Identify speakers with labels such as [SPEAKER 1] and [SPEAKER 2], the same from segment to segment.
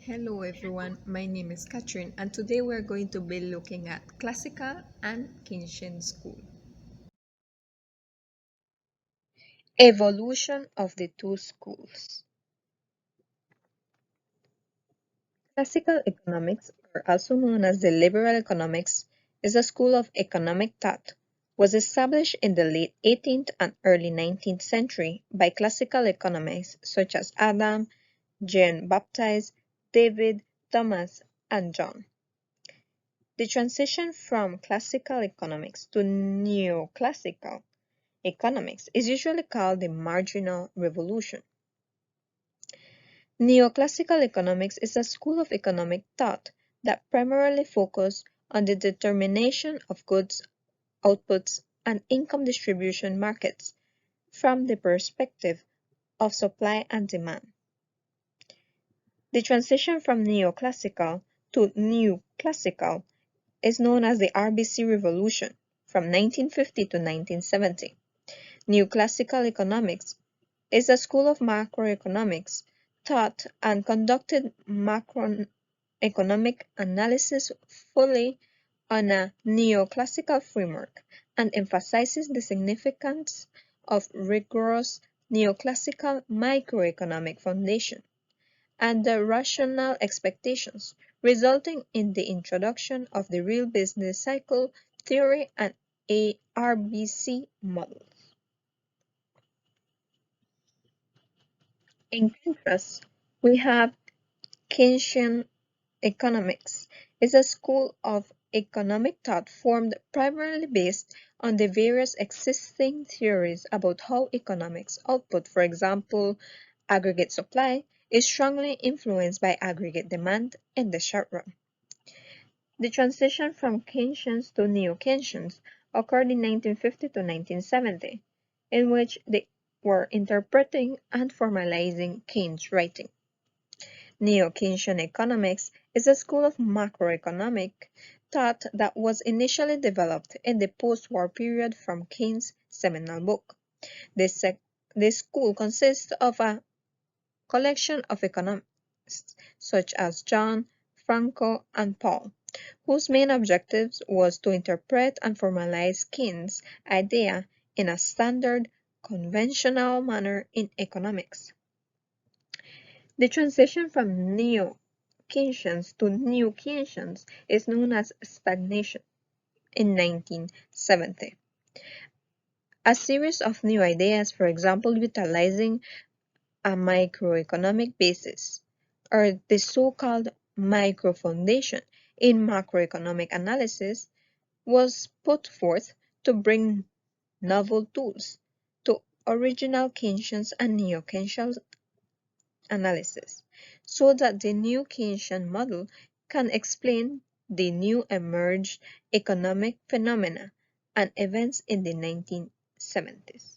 [SPEAKER 1] Hello everyone, my name is Katrin and today we're going to be looking at Classical and Keynesian school. Evolution of the two schools. Classical economics, or also known as the liberal economics, is a school of economic thought, was established in the late 18th and early 19th century by classical economists such as Adam, Jean-Baptiste, David, Thomas, and John. The transition from classical economics to neoclassical economics is usually called the marginal revolution. Neoclassical economics is a school of economic thought that primarily focuses on the determination of goods, outputs, and income distribution markets from the perspective of supply and demand. The transition from neoclassical to new classical is known as the RBC Revolution from 1950 to 1970. Neoclassical economics is a school of macroeconomics taught and conducted macroeconomic analysis fully on a neoclassical framework and emphasizes the significance of rigorous neoclassical microeconomic foundation and the rational expectations, resulting in the introduction of the real business cycle theory and ARBC models. In contrast, we have Keynesian economics is a school of economic thought formed primarily based on the various existing theories about how economics output, for example, aggregate supply, is strongly influenced by aggregate demand in the short run. The transition from Keynesians to neo-Keynesians occurred in 1950 to 1970, in which they were interpreting and formalizing Keynes' writing. Neo-Keynesian economics is a school of macroeconomic thought that was initially developed in the post-war period from Keynes' seminal book. This school consists of a collection of economists such as John, Franco, and Paul, whose main objectives was to interpret and formalize Keynes' idea in a standard, conventional manner in economics. The transition from neo-Keynesians to new Keynesians is known as stagnation in 1970. A series of new ideas, for example, utilizing a microeconomic basis, or the so-called microfoundation in macroeconomic analysis, was put forth to bring novel tools to original Keynesian and neo-Keynesian analysis, so that the new Keynesian model can explain the new emerged economic phenomena and events in the 1970s.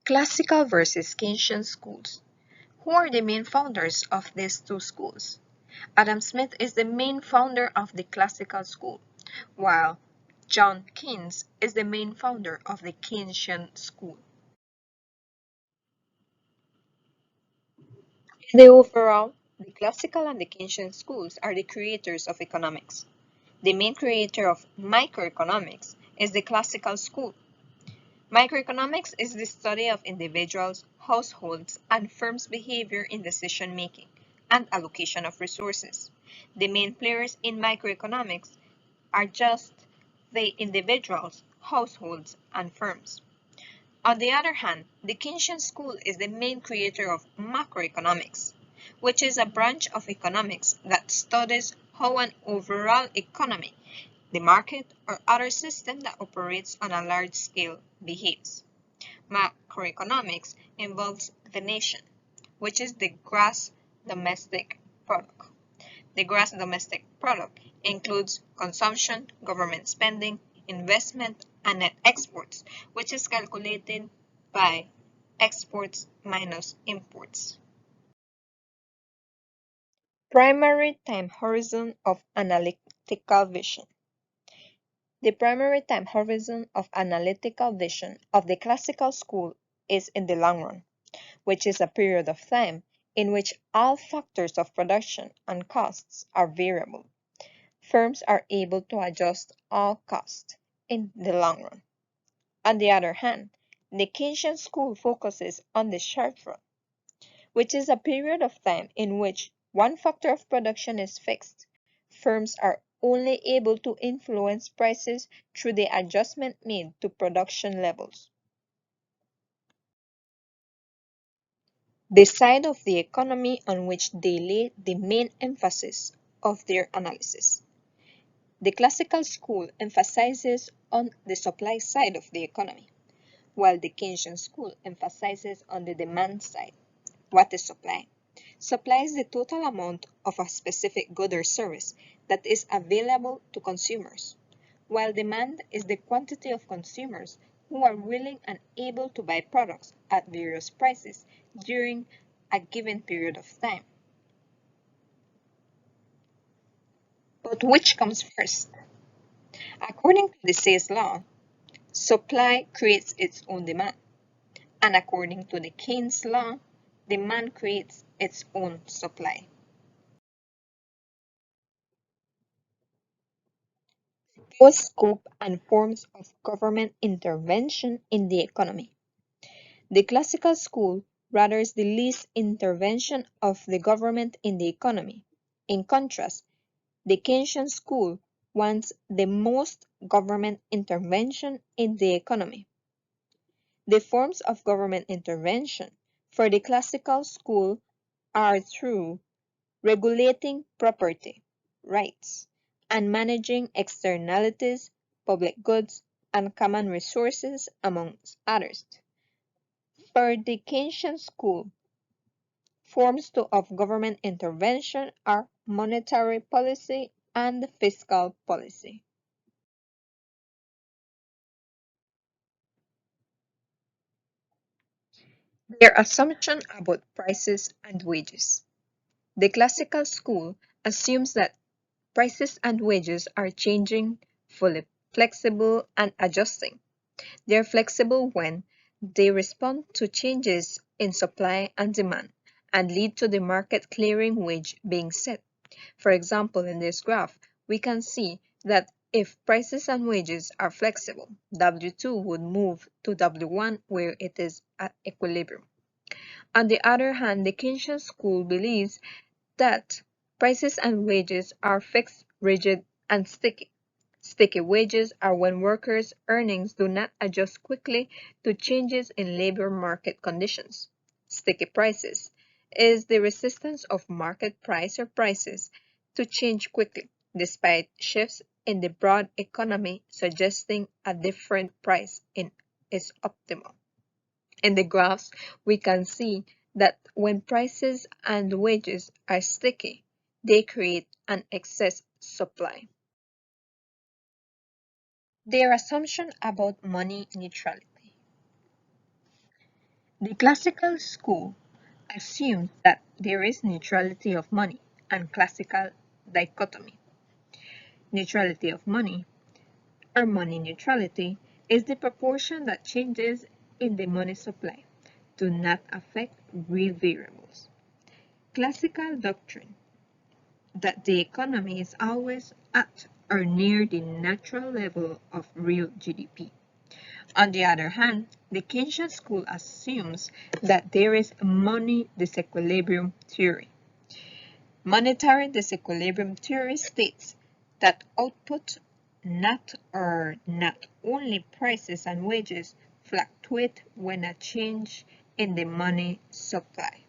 [SPEAKER 1] Classical versus Keynesian schools. Who are the main founders of these two schools? Adam Smith is the main founder of the classical school, while John Keynes is the main founder of the Keynesian school. In the overall, the classical and the Keynesian schools are the creators of economics. The main creator of microeconomics is the classical school. Microeconomics is the study of individuals, households, and firms' behavior in decision-making and allocation of resources. The main players in microeconomics are just the individuals, households, and firms. On the other hand, the Keynesian school is the main creator of macroeconomics, which is a branch of economics that studies how an overall economy, the market, or other system that operates on a large scale behaves. Macroeconomics involves the nation, which is the gross domestic product. The gross domestic product includes consumption, government spending, investment, and net exports, which is calculated by exports minus imports. Primary time horizon of analytical vision. The primary time horizon of analytical vision of the classical school is in the long run, which is a period of time in which all factors of production and costs are variable. Firms are able to adjust all costs in the long run. On the other hand, the Keynesian school focuses on the short run, which is a period of time in which one factor of production is fixed. Firms are only able to influence prices through the adjustment made to production levels. The side of the economy on which they lay the main emphasis of their analysis. The classical school emphasizes on the supply side of the economy, while the Keynesian school emphasizes on the demand side. What is supply? Supply is the total amount of a specific good or service that is available to consumers, while demand is the quantity of consumers who are willing and able to buy products at various prices during a given period of time. But which comes first? According to the sales law, supply creates its own demand, and according to the Keynes law, demand creates its own supply. Both scope and forms of government intervention in the economy. The classical school rathers the least intervention of the government in the economy. In contrast, the Keynesian school wants the most government intervention in the economy. The forms of government intervention for the classical school are through regulating property rights and managing externalities, public goods, and common resources, amongst others. For the Keynesian school, forms of government intervention are monetary policy and fiscal policy. Their assumption about prices and wages. The classical school assumes that prices and wages are changing, fully flexible, and adjusting. They are flexible when they respond to changes in supply and demand and lead to the market clearing wage being set. For example, in this graph, we can see that if prices and wages are flexible, W2 would move to W1 where it is at equilibrium. On the other hand, the Keynesian school believes that prices and wages are fixed, rigid, and sticky. Sticky wages are when workers' earnings do not adjust quickly to changes in labor market conditions. Sticky prices is the resistance of market price or prices to change quickly, despite shifts in the broad economy suggesting a different price is optimal. In the graphs, we can see that when prices and wages are sticky, they create an excess supply. Their assumption about money neutrality. The classical school assumes that there is neutrality of money and classical dichotomy. Neutrality of money, or money neutrality, is the proportion that changes in the money supply do not affect real variables. Classical doctrine that the economy is always at or near the natural level of real GDP. On the other hand, the Keynesian school assumes that there is a money disequilibrium theory. Monetary disequilibrium theory states that output, not only prices and wages, fluctuate when a change in the money supply.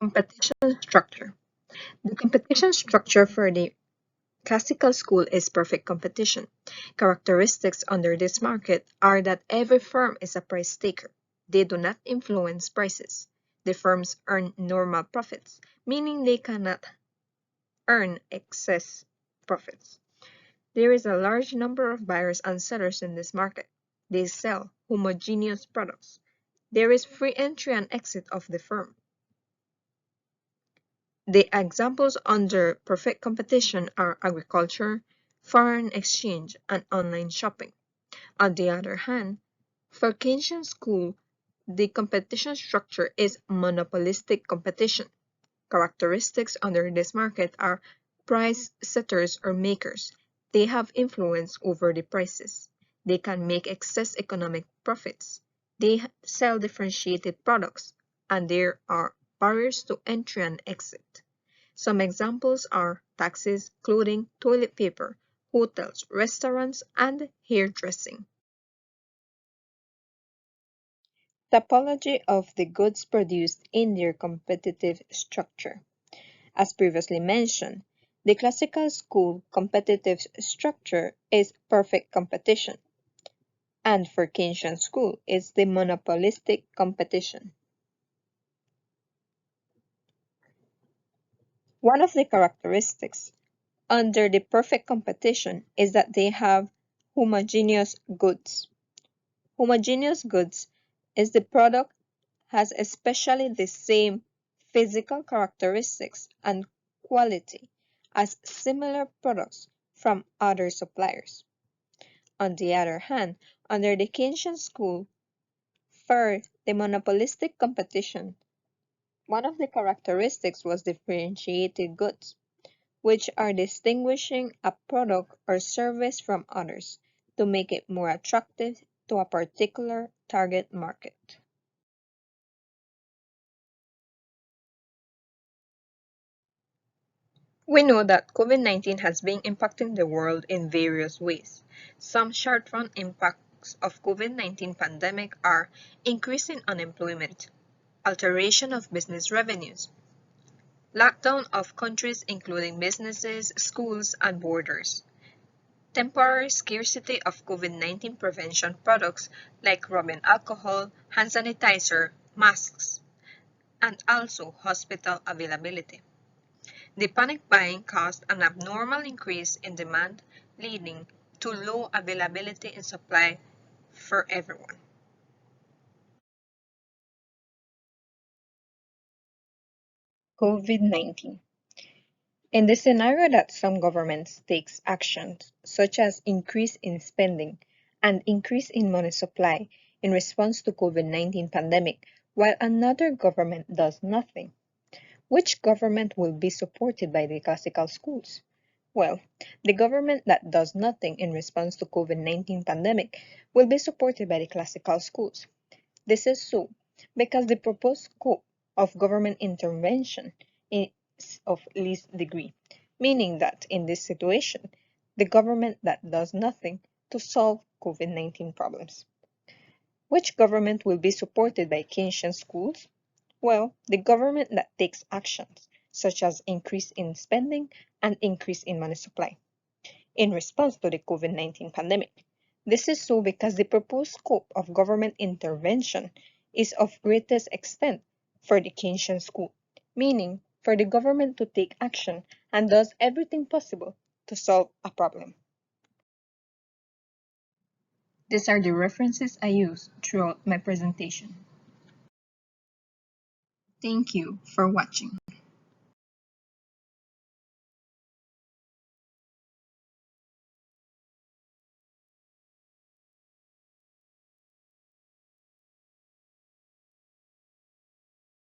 [SPEAKER 1] Competition structure. The competition structure for the classical school is perfect competition. Characteristics under this market are that every firm is a price taker. They do not influence prices. The firms earn normal profits, meaning they cannot earn excess profits. There is a large number of buyers and sellers in this market. They sell homogeneous products. There is free entry and exit of the firm. The examples under perfect competition are agriculture, foreign exchange, and online shopping. On the other hand, For Keynesian school, the competition structure is monopolistic competition. Characteristics under this market are price setters or makers. They have influence over the prices. They can make excess economic profits. They sell differentiated products, and there are barriers to entry and exit. Some examples are taxis, clothing, toilet paper, hotels, restaurants, and hairdressing. Typology of the goods produced in their competitive structure. As previously mentioned, the classical school competitive structure is perfect competition, and for Keynesian school is the monopolistic competition. One of the characteristics under the perfect competition is that they have homogeneous goods. Homogeneous goods is the product has especially the same physical characteristics and quality as similar products from other suppliers. On the other hand, under the Keynesian school, for the monopolistic competition, one of the characteristics was differentiated goods, which are distinguishing a product or service from others to make it more attractive to a particular target market. We know that COVID-19 has been impacting the world in various ways. Some short-run impacts of COVID-19 pandemic are increase in unemployment, alteration of business revenues, lockdown of countries including businesses, schools, and borders, temporary scarcity of COVID-19 prevention products like rubbing alcohol, hand sanitizer, masks, and also hospital availability. The panic buying caused an abnormal increase in demand, leading to low availability in supply for everyone. COVID-19. In the scenario that some governments takes actions, such as increase in spending and increase in money supply in response to COVID-19 pandemic, while another government does nothing, which government will be supported by the classical schools? Well, the government that does nothing in response to COVID-19 pandemic will be supported by the classical schools. This is so because the proposed scope of government intervention is of least degree, meaning that in this situation, the government that does nothing to solve COVID-19 problems. Which government will be supported by Keynesian schools? Well, the government that takes actions, such as increase in spending and increase in money supply, in response to the COVID-19 pandemic. This is so because the proposed scope of government intervention is of greatest extent for the Keynesian school, meaning for the government to take action and does everything possible to solve a problem. These are the references I use throughout my presentation. Thank you for watching.